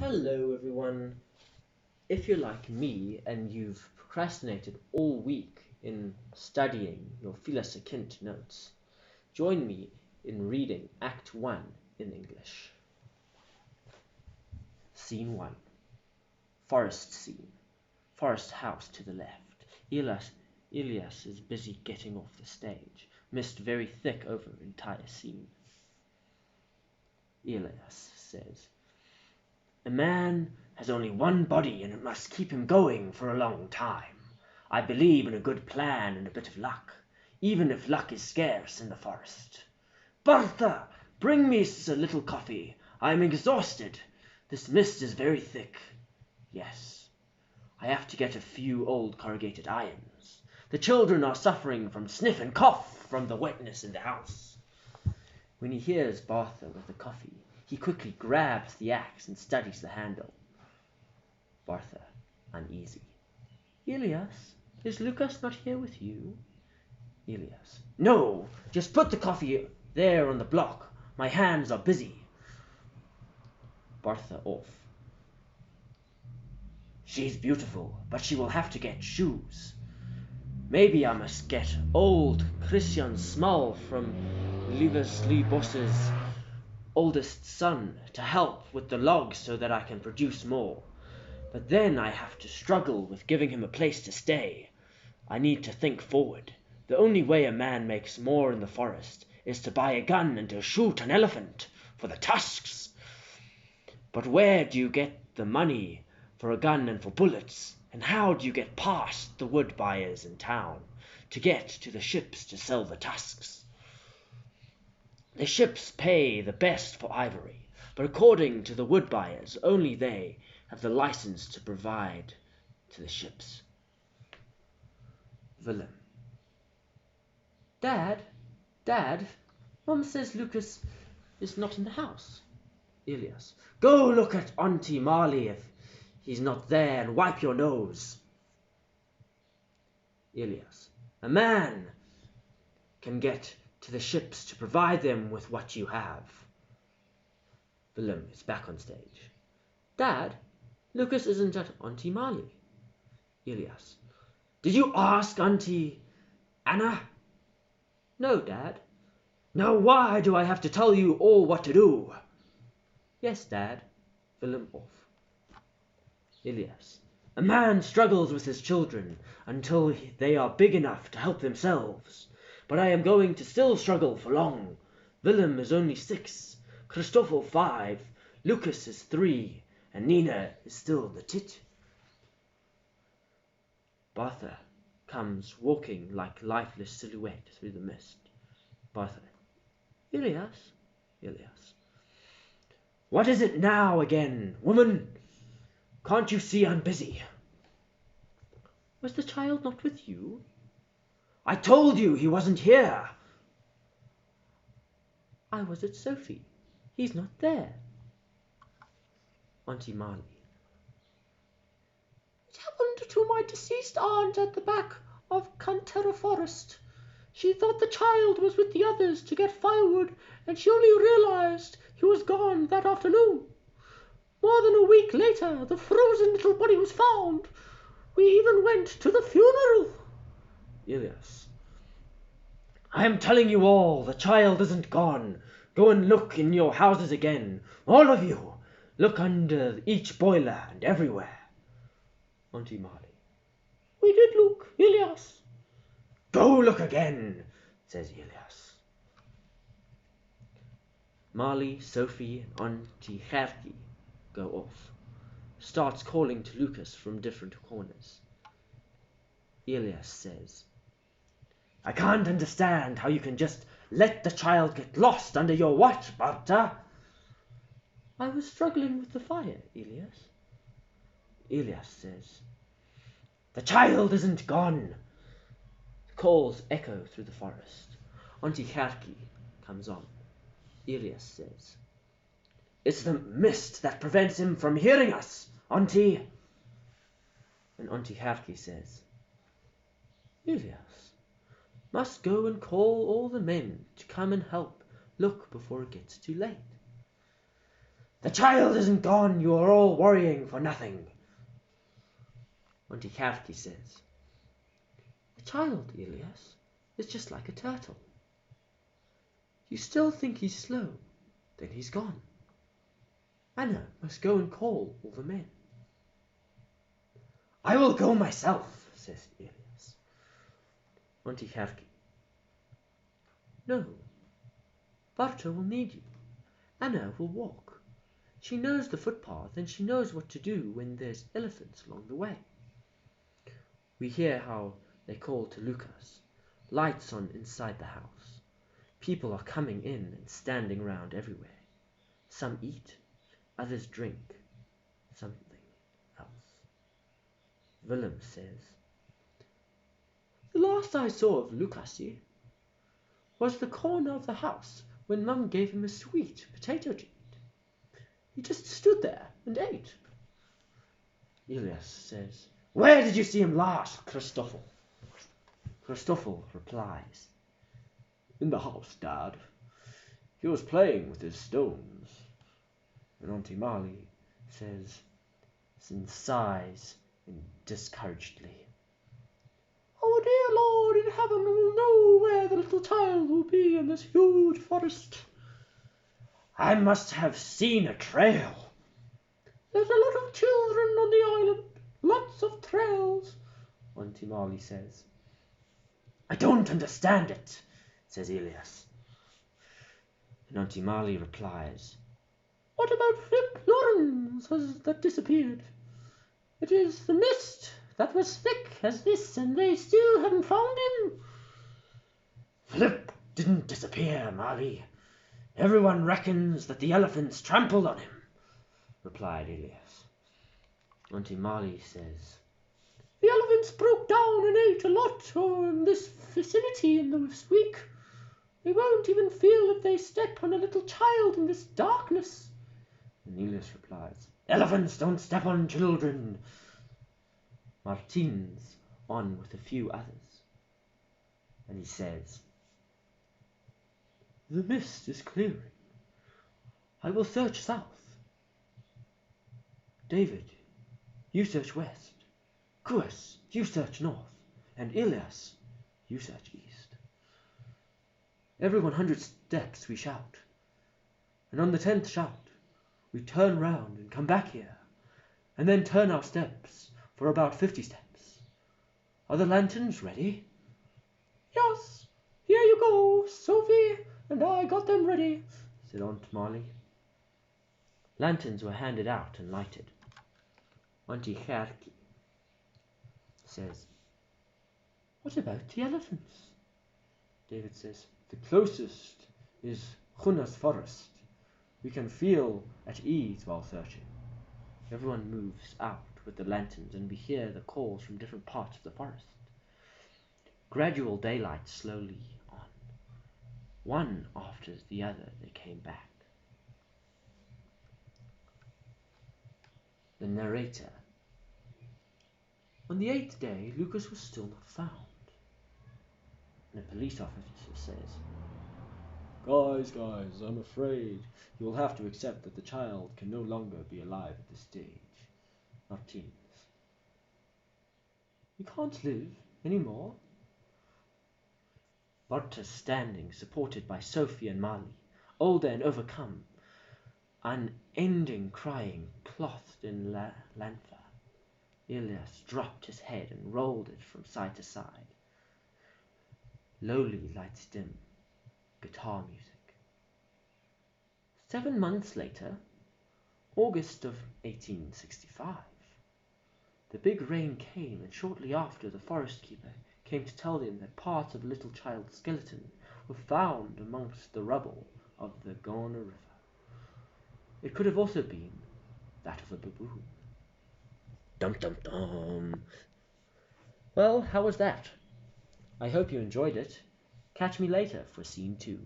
Hello everyone. If you're like me and you've procrastinated all week in studying your Fiela notes, join me in reading Act 1 in English. Scene 1. Forest scene. Forest house to the left. Elias is busy getting off the stage. Mist very thick over entire scene. Elias says, "A man has only one body and it must keep him going for a long time. I believe in a good plan and a bit of luck, even if luck is scarce in the forest. Bertha, bring me a little coffee. I am exhausted. This mist is very thick. Yes, I have to get a few old corrugated irons. The children are suffering from sniff and cough from the wetness in the house." When he hears Bertha with the coffee, he quickly grabs the axe and studies the handle. Bertha, uneasy. "Elias, is Lucas not here with you?" Elias, "No, just put the coffee there on the block. My hands are busy." Bertha off. "She's beautiful, but she will have to get shoes. Maybe I must get old Christian Small from Lievesley Boss's oldest son to help with the logs so that I can produce more. But then I have to struggle with giving him a place to stay. I need to think forward. The only way a man makes more in the forest is to buy a gun and to shoot an elephant for the tusks. But where do you get the money for a gun and for bullets? And how do you get past the wood buyers in town to get to the ships to sell the tusks? The ships pay the best for ivory, but according to the wood buyers, only they have the license to provide to the ships." Willem. Dad, Mom says Lucas is not in the house." Elias. "Go look at Auntie Marley if he's not there and wipe your nose." Elias. "A man can get to the ships to provide them with what you have." Willem is back on stage. "Dad, Lucas isn't at Auntie Marley." Elias. "Did you ask Auntie Anna?" "No, Dad." "Now why do I have to tell you all what to do?" "Yes, Dad." Willem off. Elias. "A man struggles with his children until they are big enough to help themselves. But I am going to still struggle for long. Willem is only 6, Christoffel 5, Lucas is 3, and Nina is still the tit." Bertha comes walking like lifeless silhouette through the mist. Bertha. "Elias." Elias. "What is it now again, woman? Can't you see I'm busy?" "Was the child not with you?" "I told you he wasn't here." "I was at Sophie. He's not there." Auntie Marley. "It happened to my deceased aunt at the back of Cantera Forest. She thought the child was with the others to get firewood, and she only realized he was gone that afternoon. More than a week later, the frozen little body was found. We even went to the funeral." Elias. "I am telling you all, the child isn't gone. Go and look in your houses again. All of you. Look under each boiler and everywhere." Auntie Marley. "We did look, Elias." "Go look again," says Elias. Marley, Sophie, and Auntie Gertie go off. Starts calling to Lucas from different corners. Elias says, "I can't understand how you can just let the child get lost under your watch, Bertha." "I was struggling with the fire, Elias." Elias says, "The child isn't gone." The calls echo through the forest. Auntie Gertie comes on. Elias says, "It's the mist that prevents him from hearing us, Auntie." And Auntie Gertie says, "Elias must go and call all the men to come and help look before it gets too late." The child isn't gone, you are all worrying for nothing. Auntie Kavki says, the child, Elias, is just like a turtle. You still think he's slow, then he's gone. Anna must go and call all the men. I will go myself, says Elias. Auntie Kavki, no, Barta will need you. Anna will walk. She knows the footpath, and she knows what to do when there's elephants along the way. We hear how they call to Lucas. Lights on inside the house. People are coming in and standing round everywhere. Some eat, others drink something else. Willem says, the last I saw of Lucasy was the corner of the house when Mum gave him a sweet potato to eat. He just stood there and ate. Elias says, where did you see him last, Christoffel? Christoffel replies, in the house, Dad. He was playing with his stones. And Auntie Marley says, and sighs discouragedly, our dear Lord in heaven will know where the little child will be in this huge forest. I must have seen a trail. There's a lot of children on the island, lots of trails, Auntie Marley says. I don't understand it, says Elias. And Auntie Marley replies, what about Flip Lawrence that disappeared? It is the mist that was thick as this, and they still haven't found him. Flip didn't disappear, Marley. Everyone reckons that the elephants trampled on him, replied Elias. Auntie Marley says, the elephants broke down and ate a lot in this vicinity in this week. They won't even feel if they step on a little child in this darkness. And Elias replies, elephants don't step on children. Martin's on with a few others, and he says, the mist is clearing. I will search south. David, you search west. Kuas, you search north. And Elias, you search east. Every 100 steps we shout. And on the 10th shout, we turn round and come back here, and then turn our steps for about 50 steps. Are the lanterns ready? Yes, here you go, Sophie, and I got them ready, said Aunt Marley. Lanterns were handed out and lighted. Auntie Gerkie says, what about the elephants? David says, the closest is Gunnar's forest. We can feel at ease while searching. Everyone moves out with the lanterns, and we hear the calls from different parts of the forest. Gradual daylight slowly on. One after the other they came back. The narrator. On the 8th day, Lucas was still not found. And a police officer says, guys, I'm afraid you will have to accept that the child can no longer be alive at this stage. Not teens. You can't live anymore. Barta standing, supported by Sophie and Marley, older and overcome, unending crying clothed in lantha. Elias dropped his head and rolled it from side to side. Lowly lights dim, guitar music. 7 months later, August of 1865, the big rain came, and shortly after the forest keeper came to tell them that parts of a little child's skeleton were found amongst the rubble of the Gorner River. It could have also been that of a baboon. Dum dum dum. Well, how was that? I hope you enjoyed it. Catch me later for scene 2.